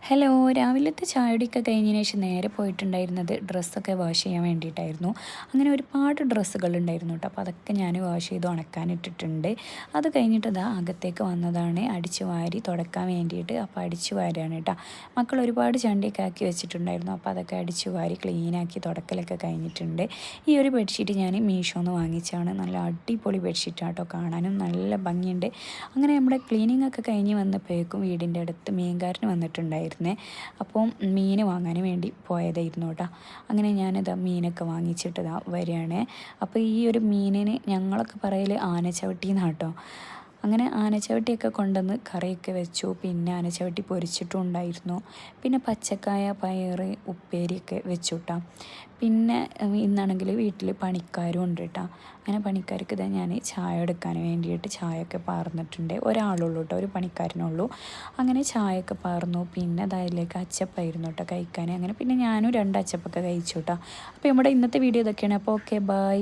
Hello, രാവിലത്തെ ചായകുടിയൊക്കെ കഴിഞ്ഞതിന് ശേഷം നേരെ പോയിട്ടുണ്ടായിരുന്നത് ഡ്രസ്സൊക്കെ വാഷ് ചെയ്യാൻ വേണ്ടിയിട്ടായിരുന്നു. അങ്ങനെ ഒരുപാട് ഡ്രസ്സുകൾ ഉണ്ടായിരുന്നു കേട്ടോ. അപ്പോൾ അതൊക്കെ ഞാൻ വാഷ് ചെയ്ത് ഉണക്കാനിട്ടിട്ടുണ്ട്. അത് കഴിഞ്ഞിട്ട് ഇതാ അകത്തേക്ക് വന്നതാണ് അടിച്ചു വാരി തുടക്കാൻ വേണ്ടിയിട്ട്. അപ്പോൾ അടിച്ചു വാരുകയാണ് കേട്ടോ. മക്കൾ ഒരുപാട് ചണ്ടിയൊക്കെ ആക്കി വെച്ചിട്ടുണ്ടായിരുന്നു. അപ്പോൾ അതൊക്കെ അടിച്ചു വാരി ക്ലീനാക്കി തുടക്കലൊക്കെ കഴിഞ്ഞിട്ടുണ്ട്. ഈ ഒരു ബെഡ്ഷീറ്റ് ഞാൻ മീഷോന്ന് വാങ്ങിച്ചാണ്. നല്ല അടിപൊളി ബെഡ്ഷീറ്റാണ് കേട്ടോ. കാണാനും നല്ല ഭംഗിയുണ്ട്. അങ്ങനെ നമ്മുടെ ക്ലീനിങ് ഒക്കെ കഴിഞ്ഞ് വന്നപ്പോഴേക്കും വീടിൻ്റെ അടുത്ത് മീൻകാരന് വന്നിട്ടുണ്ടായിരുന്നു. അപ്പോൾ മീൻ വാങ്ങാൻ വേണ്ടി പോയതായിരുന്നു കേട്ടോ. അങ്ങനെ ഞാനിതാ മീനൊക്കെ വാങ്ങിച്ചിട്ട് വരികയാണ്. അപ്പോൾ ഈ ഒരു മീനിന് ഞങ്ങളൊക്കെ പറയൽ ആനച്ചവിട്ടി എന്നാണ് കേട്ടോ. അങ്ങനെ ആനച്ചവിട്ടിയൊക്കെ കൊണ്ടുവന്ന് കറിയൊക്കെ വെച്ചു. പിന്നെ ആനച്ചവിട്ടി പൊരിച്ചിട്ടും ഉണ്ടായിരുന്നു. പിന്നെ പച്ചക്കായ പയറ് ഉപ്പേരിയൊക്കെ വെച്ചു കേട്ടോ. പിന്നെ ഇന്നാണെങ്കിൽ വീട്ടിൽ പണിക്കാരും ഉണ്ട് കേട്ടോ. അങ്ങനെ പണിക്കാർക്ക് ഇതാ ഞാൻ ചായ എടുക്കാൻ വേണ്ടിയിട്ട് ചായയൊക്കെ പാർന്നിട്ടുണ്ട്. ഒരാളുള്ളൂ കേട്ടോ, ഒരു പണിക്കാരനുള്ളൂ. അങ്ങനെ ചായയൊക്കെ പാർന്നു. പിന്നെ അതിലേക്ക് അച്ചപ്പായിരുന്നു കേട്ടോ കഴിക്കാൻ. അങ്ങനെ പിന്നെ ഞാനും 2 അച്ചപ്പൊക്കെ കഴിച്ചു കേട്ടോ. അപ്പോൾ നമ്മുടെ ഇന്നത്തെ വീഡിയോ ഇതൊക്കെയാണ്. അപ്പോൾ ഓക്കെ, ബൈ.